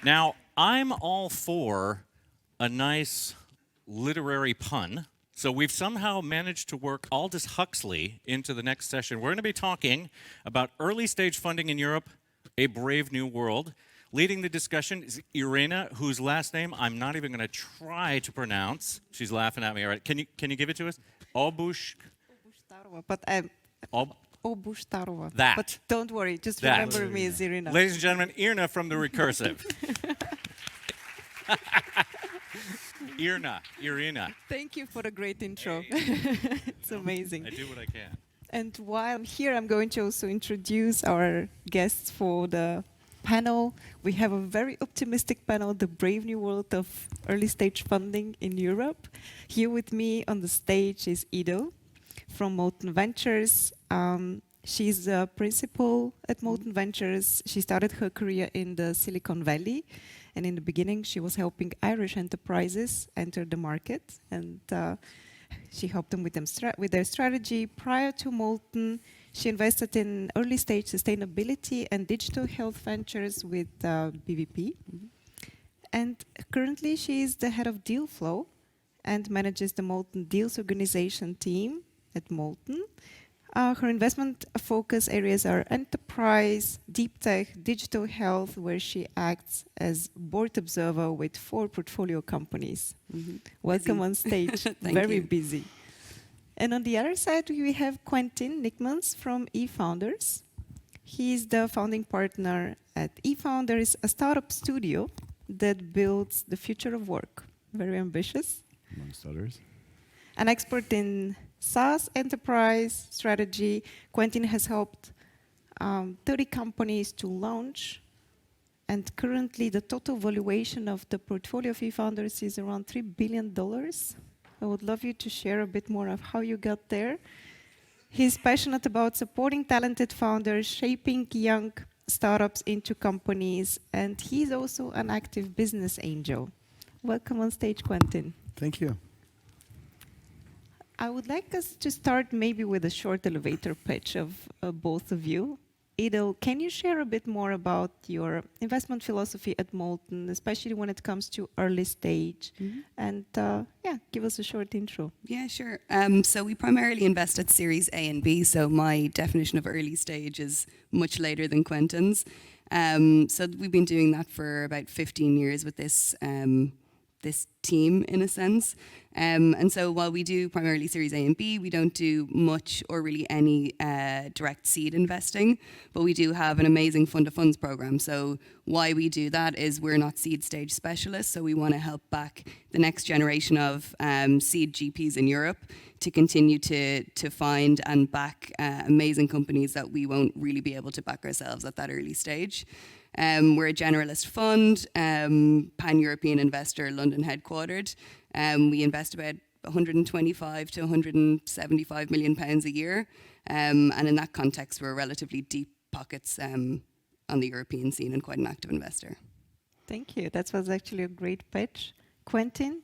Now, I'm all for a nice literary pun. So we've somehow managed to work Aldous Huxley into the next session. We're going to be talking about early stage funding in Europe, a brave new world. Leading the discussion is Irina, whose last name I'm not even going to try to pronounce. She's laughing at me. All right, can you give it to us? Obushtarova, but Obushtarova. That. But don't worry, just That. remember me as Irina. Ladies and gentlemen, Irina from the Recursive. Irina. Thank you for a great intro. It's amazing. I do what I can. And while I'm here, I'm going to also introduce our guests for the panel. We have a very optimistic panel, the brave new world of early stage funding in Europe. Here with me on the stage is Edel from Molten Ventures. She's a principal at Molten Ventures. She started her career in the Silicon Valley. And in the beginning, she was helping Irish enterprises enter the market. And she helped them with their strategy. Prior to Molten, she invested in early stage sustainability and digital health ventures with BVP. And currently, she is the head of deal flow and manages the Molten Deals organization team at Molten. Her investment focus areas are enterprise, deep tech, digital health, where she acts as board observer with 4 portfolio companies. Welcome on stage. Very busy. And on the other side, we have Quentin Nickmans from eFounders. He is the founding partner at eFounders, a startup studio that builds the future of work. Very ambitious. Amongst others. An expert in SaaS enterprise strategy, Quentin has helped 30 companies to launch. And currently, the total valuation of the portfolio of eFounders is around $3 billion. I would love you to share a bit more of how you got there. He's passionate about supporting talented founders, shaping young startups into companies, and he's also an active business angel. Welcome on stage, Quentin. Thank you. I would like us to start maybe with a short elevator pitch of both of you. Edel, can you share a bit more about your investment philosophy at Molten, especially when it comes to early stage? And give us a short intro. Yeah, sure. So we primarily invest at Series A and B, so my definition of early stage is much later than Quentin's. So we've been doing that for about 15 years with this team, in a sense. And so while we do primarily Series A and B, we don't do much or really any direct seed investing, but we do have an amazing fund of funds program. So why we do that is we're not seed stage specialists, so we want to help back the next generation of seed GPs in Europe to continue to find and back amazing companies that we won't really be able to back ourselves at that early stage. We're a generalist fund, pan-European investor, London headquartered. We invest about 125 to 175 million pounds a year. And in that context, we're relatively deep pockets on the European scene and quite an active investor. Thank you. That was actually a great pitch. Quentin?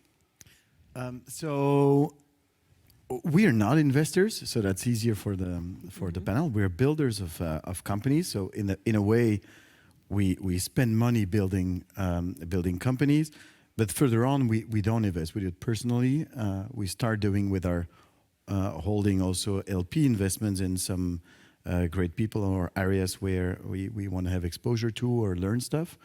So we are not investors, so that's easier for the panel. We're builders of companies. So in a way, we spend money building companies, but further on we don't invest. We do it personally. We start doing with our holding also LP investments in some great people or areas where we want to have exposure to or learn stuff.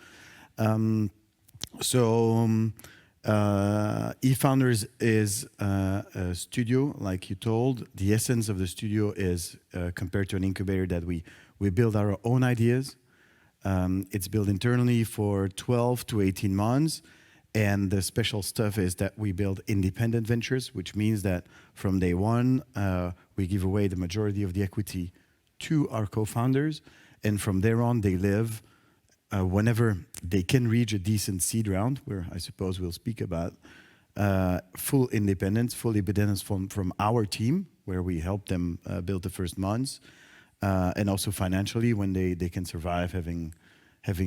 eFounders is a studio, like you told. The essence of the studio is compared to an incubator that we build our own ideas. It's built internally for 12 to 18 months. And the special stuff is that we build independent ventures, which means that from day one, we give away the majority of the equity to our co-founders. And from there on, they live whenever they can reach a decent seed round, where I suppose we'll speak about full independence from our team, where we help them build the first months. And also financially, when they can survive having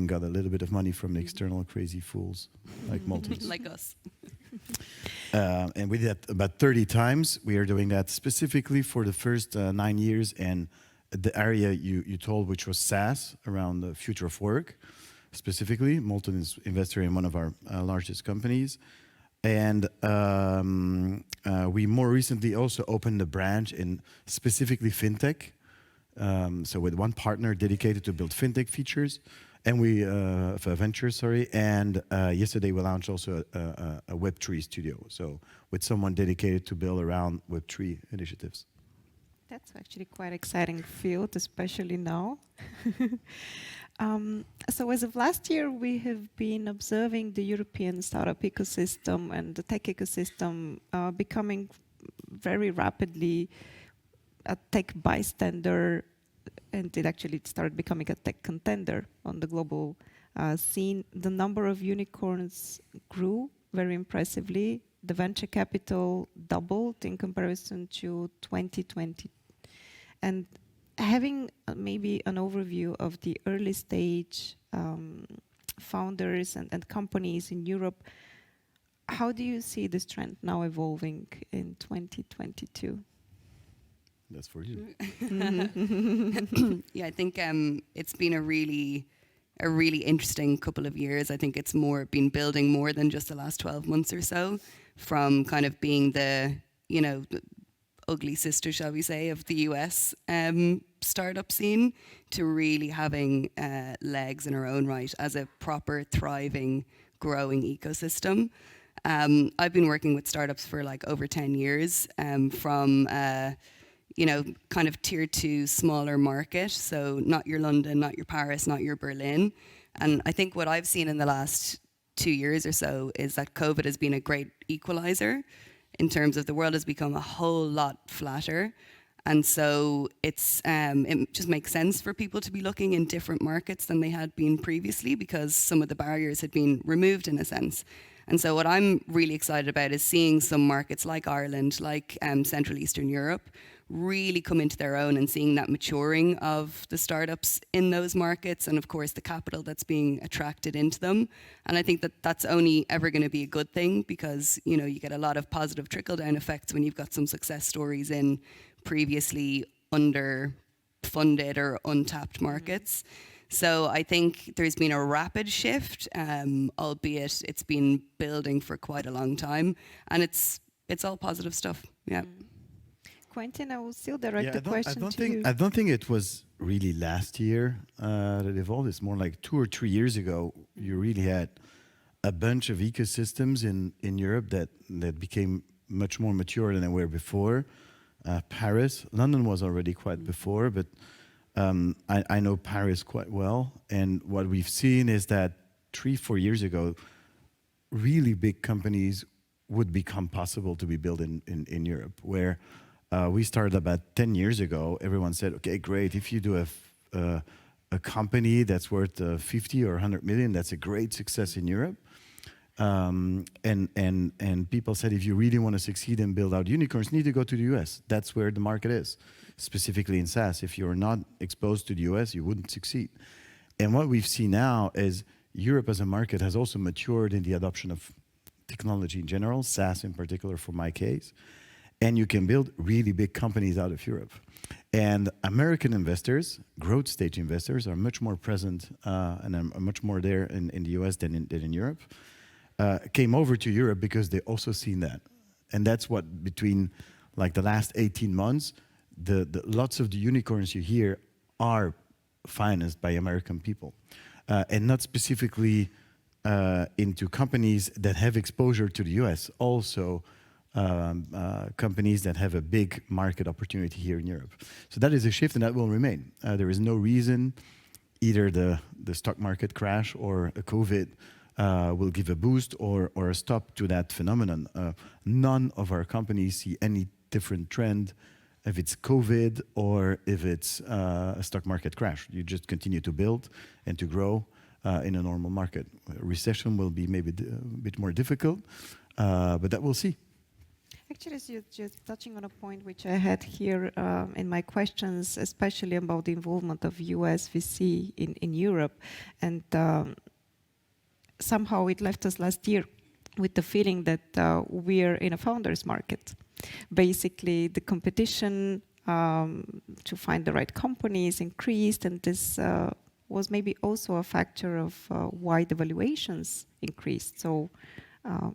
got a little bit of money from the external crazy fools like Molten. Like us. And we did that about 30 times. We are doing that specifically for the first 9 years, and the area you told, which was SaaS, around the future of work. specifically. Molten is investor in one of our largest companies. And we more recently also opened a branch in specifically fintech. So with one partner dedicated to build fintech features, and we for ventures, sorry. And yesterday we launched also a Web3 studio. So with someone dedicated to build around Web3 initiatives. That's actually quite exciting field, especially now. So as of last year, we have been observing the European startup ecosystem and the tech ecosystem becoming very rapidly a tech bystander, and it actually started becoming a tech contender on the global scene. The number of unicorns grew very impressively. The venture capital doubled in comparison to 2020. And having maybe an overview of the early stage founders and companies in Europe, how do you see this trend now evolving in 2022? That's for you. Yeah, I think it's been a really interesting couple of years. I think it's been building more than just the last 12 months or so, from kind of being the ugly sister, shall we say, of the US startup scene, to really having legs in our own right as a proper, thriving, growing ecosystem. I've been working with startups for like over 10 years, from kind of tier 2 smaller market, so not your London, not your Paris, not your Berlin. And I think what I've seen in the last 2 years or so is that COVID has been a great equalizer in terms of the world has become a whole lot flatter. And so it just makes sense for people to be looking in different markets than they had been previously, because some of the barriers had been removed in a sense. And so what I'm really excited about is seeing some markets like Ireland, like Central Eastern Europe, really come into their own, and seeing that maturing of the startups in those markets, and of course the capital that's being attracted into them. And I think that that's only ever going to be a good thing, because you get a lot of positive trickle-down effects when you've got some success stories in previously underfunded or untapped markets. So I think there's been a rapid shift, albeit it's been building for quite a long time, and it's all positive stuff. Yeah. Quentin, I will still direct the question to you. I don't think it was really last year that evolved. It's more like 2 or 3 years ago. You really had a bunch of ecosystems in Europe that became much more mature than they were before. Paris, London was already quite before, but I know Paris quite well. And what we've seen is that 3-4 years ago, really big companies would become possible to be built in Europe, where we started about 10 years ago. Everyone said, okay, great. If you do a company that's worth 50 or 100 million, that's a great success in Europe. And people said, if you really want to succeed and build out unicorns, you need to go to the US. That's where the market is, specifically in SaaS. If you're not exposed to the US, you wouldn't succeed. And what we've seen now is Europe as a market has also matured in the adoption of technology in general, SaaS in particular for my case. And you can build really big companies out of Europe. And American investors, growth stage investors, are much more present and are much more there in the US than in Europe. Came over to Europe because they also seen that. And that's what, between like the last 18 months, the lots of the unicorns you hear are financed by American people. And not specifically into companies that have exposure to the US, also companies that have a big market opportunity here in Europe. So that is a shift, and that will remain. There is no reason either the stock market crash or a COVID will give a boost or a stop to that phenomenon. None of our companies see any different trend if it's COVID or if it's a stock market crash. You just continue to build and to grow in a normal market. A recession will be maybe a bit more difficult, but that we'll see. Actually, you're just touching on a point which I had here in my questions, especially about the involvement of US VC in Europe. And somehow it left us last year with the feeling that we're in a founders market. Basically, the competition to find the right companies increased, and this was maybe also a factor of why the valuations increased so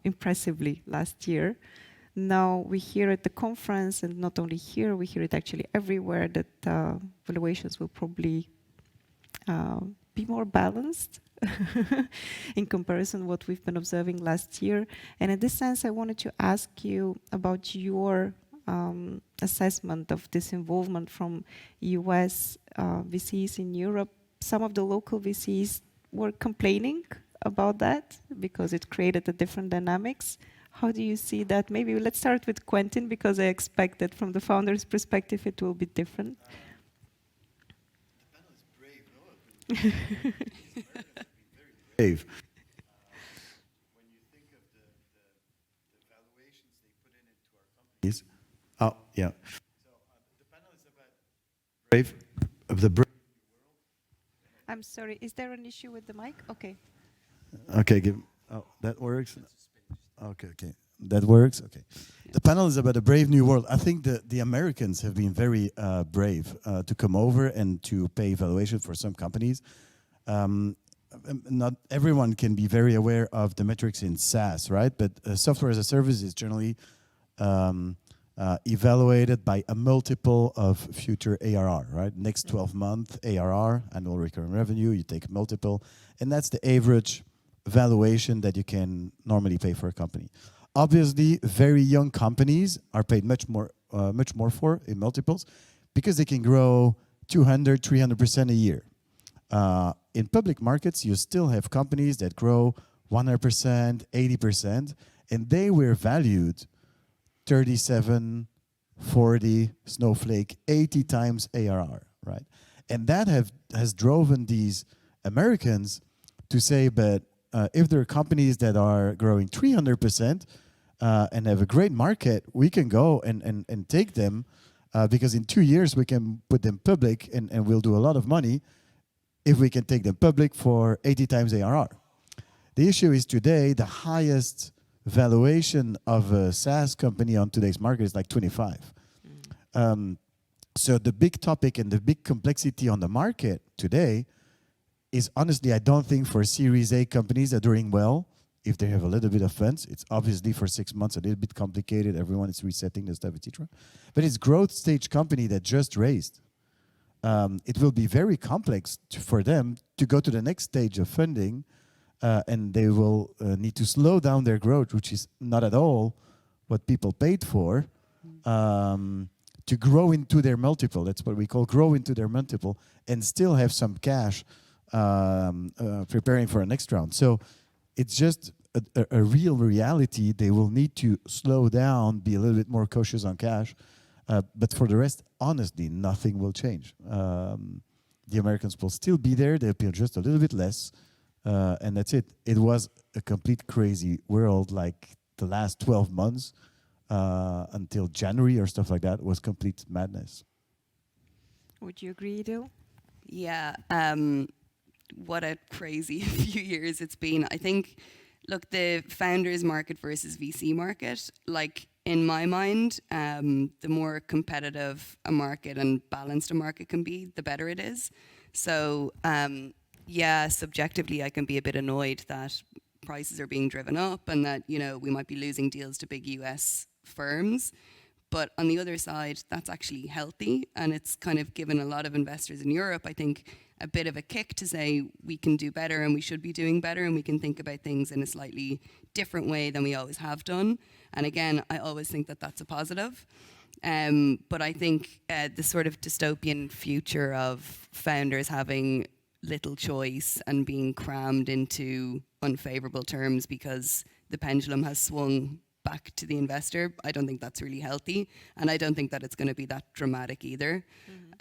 impressively last year. Now we hear at the conference, and not only here, we hear it actually everywhere, that valuations will probably be more balanced in comparison to what we've been observing last year. And in this sense, I wanted to ask you about your assessment of this involvement from US VCs in Europe. Some of the local VCs were complaining about that because it created a different dynamics. How do you see that? Maybe let's start with Quentin, because I expect that from the founder's perspective it will be different. The panel is brave, no? Brave. When you think of the valuations they put into our companies. Oh, yeah. So the panel is about brave of the brave. I'm sorry, is there an issue with the mic? Okay. Okay, that works. Okay. That works. Okay. The panel is about a brave new world. I think the Americans have been very brave to come over and to pay valuation for some companies. Not everyone can be very aware of the metrics in SaaS, right? But software as a service is generally evaluated by a multiple of future ARR, right? Next 12-month ARR, annual recurring revenue, you take a multiple, and that's the average valuation that you can normally pay for a company. Obviously, very young companies are paid much more for in multiples because they can grow 200, 300% a year. In public markets, you still have companies that grow 100%, 80%, and they were valued 37, 40, Snowflake, 80 times ARR, right? And that has driven these Americans to say, but if there are companies that are growing 300% and have a great market, we can go and take them because in 2 years we can put them public and we'll do a lot of money if we can take them public for 80 times ARR. The issue is today the highest valuation of a SaaS company on today's market is like 25. So the big topic and the big complexity on the market today is honestly, I don't think for Series A companies that are doing well, if they have a little bit of funds, it's obviously for 6 months a little bit complicated. Everyone is resetting their stuff, etc. But it's growth stage company that just raised. It will be very complex for them to go to the next stage of funding, and they will need to slow down their growth, which is not at all what people paid for, to grow into their multiple. That's what we call grow into their multiple, and still have some cash preparing for a next round. So it's just a real reality. They will need to slow down, be a little bit more cautious on cash. But for the rest, honestly, nothing will change. The Americans will still be there. They'll be just a little bit less. And that's it. It was a complete crazy world, like the last 12 months until January or stuff like that was complete madness. Would you agree, Edel? Yeah. What a crazy few years it's been. I think, look, the founders market versus VC market, like in my mind, the more competitive a market and balanced a market can be, the better it is. So yeah, subjectively, I can be a bit annoyed that prices are being driven up and that, you know, we might be losing deals to big US firms. But on the other side, that's actually healthy. And it's kind of given a lot of investors in Europe, I think, a bit of a kick to say we can do better and we should be doing better and we can think about things in a slightly different way than we always have done. And again, I always think that that's a positive. But I think the sort of dystopian future of founders having little choice and being crammed into unfavorable terms because the pendulum has swung back to the investor, I don't think that's really healthy. And I don't think that it's going to be that dramatic either.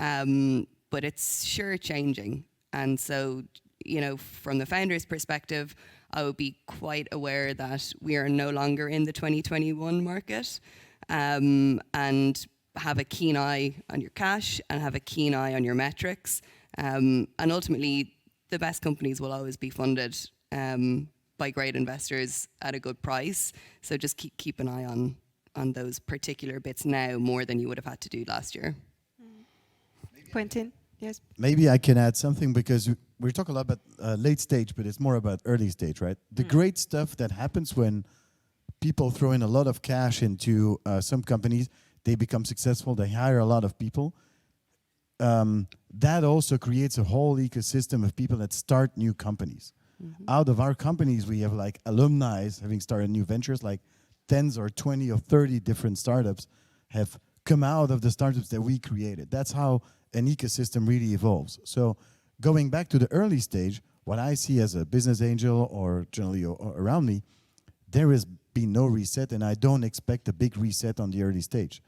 Mm-hmm. But it's sure changing. And so, you know, from the founder's perspective, I would be quite aware that we are no longer in the 2021 market, and have a keen eye on your cash and have a keen eye on your metrics. And ultimately, the best companies will always be funded by great investors at a good price. So just keep an eye on those particular bits now more than you would have had to do last year. Quentin? Yes. Maybe I can add something because we talk a lot about late stage, but it's more about early stage, right? The great stuff that happens when people throw in a lot of cash into some companies, they become successful, they hire a lot of people. That also creates a whole ecosystem of people that start new companies. Out of our companies, we have like alumni having started new ventures, like 10 or 20 or 30 different startups have come out of the startups that we created. That's how an ecosystem really evolves. So going back to the early stage, what I see as a business angel or generally around me, there has been no reset, and I don't expect a big reset on the early stage.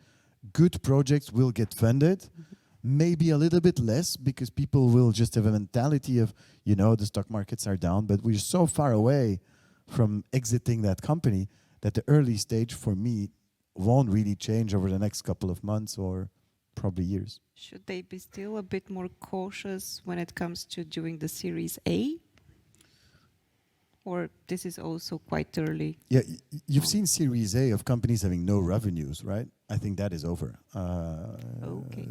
Good projects will get funded, maybe a little bit less because people will just have a mentality of, you know, the stock markets are down, but we're so far away from exiting that company that the early stage for me won't really change over the next couple of months or probably years. Should they be still a bit more cautious when it comes to doing the Series A? Or this is also quite early? Yeah, you've seen Series A of companies having no revenues, right? I think that is over. Okay.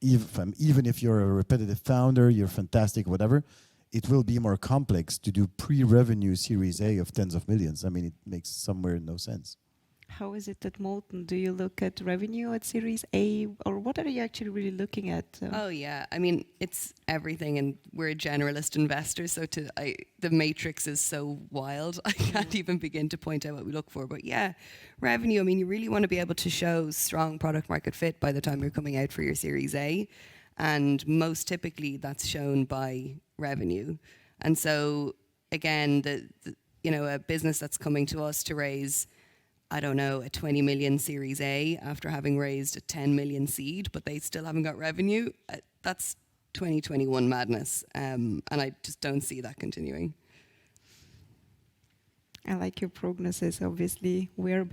Even if you're a repetitive founder, you're fantastic, whatever, it will be more complex to do pre-revenue Series A of tens of millions. I mean, it makes somewhere no sense. How is it at Molten? Do you look at revenue at Series A, or what are you actually really looking at? Oh yeah, I mean it's everything, and we're a generalist investor, so the matrix is so wild. I can't even begin to point out what we look for. But yeah, revenue. I mean, you really want to be able to show strong product market fit by the time you're coming out for your Series A, and most typically that's shown by revenue. And so again, a business that's coming to us to raise, I don't know, a 20 million Series A after having raised a 10 million seed, but they still haven't got revenue, that's 2021 madness. And I just don't see that continuing. I like your prognosis. Obviously, we're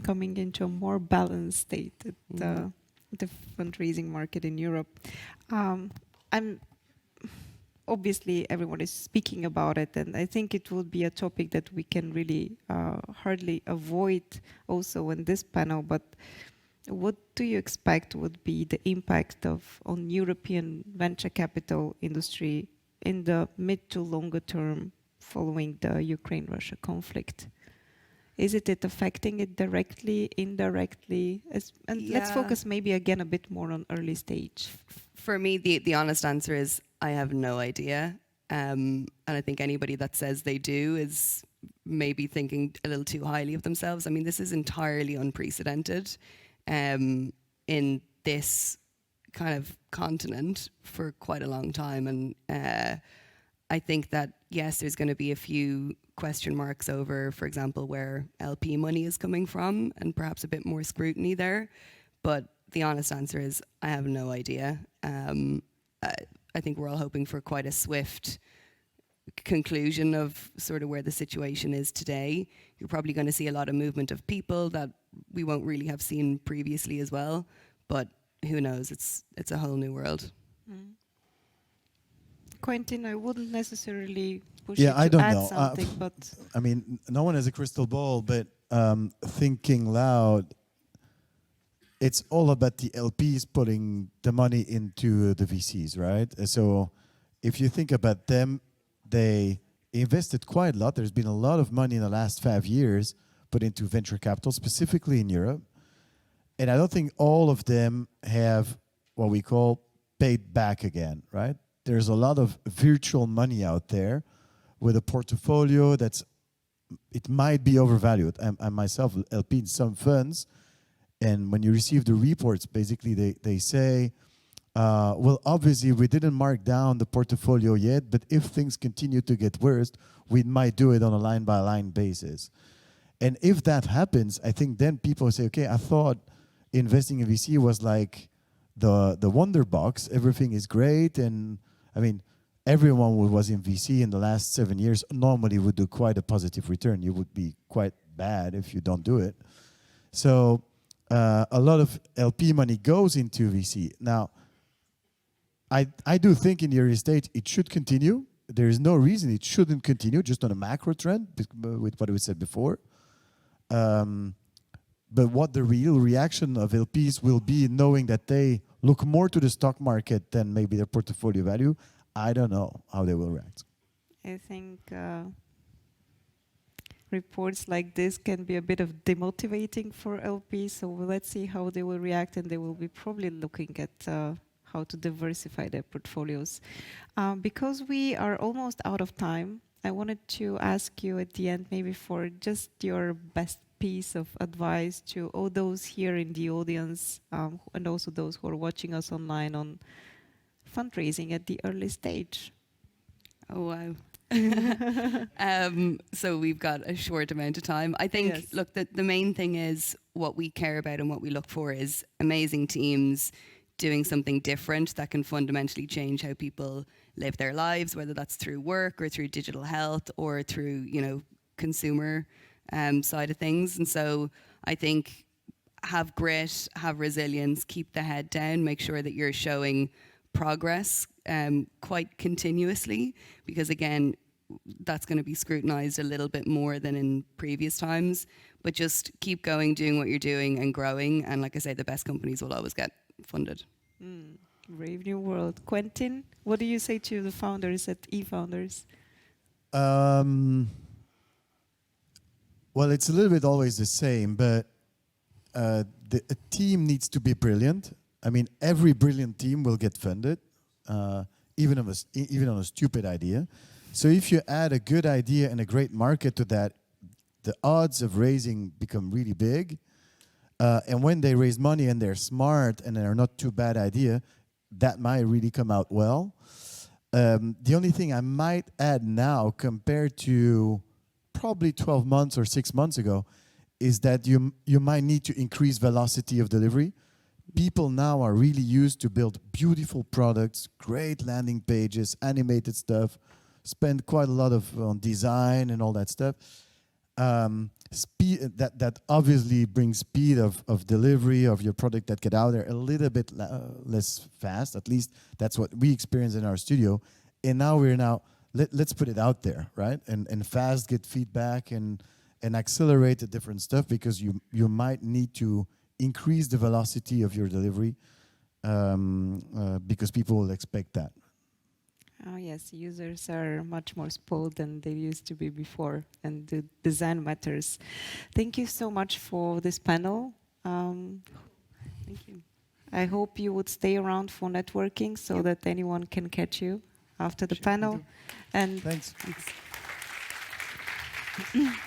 coming into a more balanced state at the fundraising market in Europe. Obviously, everyone is speaking about it, and I think it will be a topic that we can really hardly avoid also in this panel. But what do you expect would be the impact on European venture capital industry in the mid to longer term following the Ukraine-Russia conflict? Is it affecting it directly, indirectly? Let's focus maybe again a bit more on early stage. For me, the honest answer is I have no idea. And I think anybody that says they do is maybe thinking a little too highly of themselves. I mean, this is entirely unprecedented in this kind of continent for quite a long time. And I think that, yes, there's going to be a few question marks over, for example, where LP money is coming from and perhaps a bit more scrutiny there. But the honest answer is I have no idea. I think we're all hoping for quite a swift conclusion of sort of where the situation is today. You're probably going to see a lot of movement of people that we won't really have seen previously as well. But who knows? It's a whole new world. Quentin, I wouldn't necessarily push Yeah, you I to don't add know. something, but I mean, no one has a crystal ball, but thinking loud, it's all about the LPs putting the money into the VCs, right? So if you think about them, they invested quite a lot. There's been a lot of money in the last 5 years put into venture capital, specifically in Europe. And I don't think all of them have what we call paid back again, right? There's a lot of virtual money out there with a portfolio it might be overvalued. I'm myself LP in some funds, and when you receive the reports, basically they say, well, obviously we didn't mark down the portfolio yet, but if things continue to get worse, we might do it on a line-by-line basis. And if that happens, I think then people say, okay, I thought investing in VC was like the wonder box. Everything is great, and I mean, everyone who was in VC in the last 7 years normally would do quite a positive return. You would be quite bad if you don't do it. So a lot of LP money goes into VC. Now, I do think in the early stage it should continue. There is no reason it shouldn't continue, just on a macro trend with what we said before. But what the real reaction of LPs will be, knowing that they look more to the stock market than maybe their portfolio value, I don't know how they will react. I think reports like this can be a bit of demotivating for LPs, so let's see how they will react, and they will be probably looking at how to diversify their portfolios. Because we are almost out of time, I wanted to ask you at the end maybe for just your best piece of advice to all those here in the audience and also those who are watching us online on fundraising at the early stage. Oh, wow. So we've got a short amount of time. I think, Yes. look, the main thing is what we care about and what we look for is amazing teams doing something different that can fundamentally change how people live their lives, whether that's through work or through digital health or through, consumer side of things. And so I think have grit, have resilience, keep the head down, make sure that you're showing progress quite continuously, because again, that's going to be scrutinized a little bit more than in previous times. But just keep going, doing what you're doing and growing. And like I say, the best companies will always get funded. Brave new world. Quentin, what do you say to the founders at eFounders? Well, it's a little bit always the same, but a team needs to be brilliant. I mean, every brilliant team will get funded, even on a stupid idea. So if you add a good idea and a great market to that, the odds of raising become really big. And when they raise money and they're smart and they're not too bad idea, that might really come out well. The only thing I might add now compared to probably 12 months or 6 months ago is that you might need to increase velocity of delivery. People now are really used to build beautiful products, great landing pages, animated stuff, spend quite a lot on design and all that stuff. Speed that obviously brings speed of delivery of your product that get out there a little bit less fast. At least that's what we experience in our studio. And now let's put it out there, right? And fast get feedback and accelerate the different stuff, because you might need to increase the velocity of your delivery because people will expect that. Oh yes, users are much more spoiled than they used to be before, and the design matters. Thank you so much for this panel. Thank you. I hope you would stay around for networking so that anyone can catch you after the panel. And Thanks. Thanks.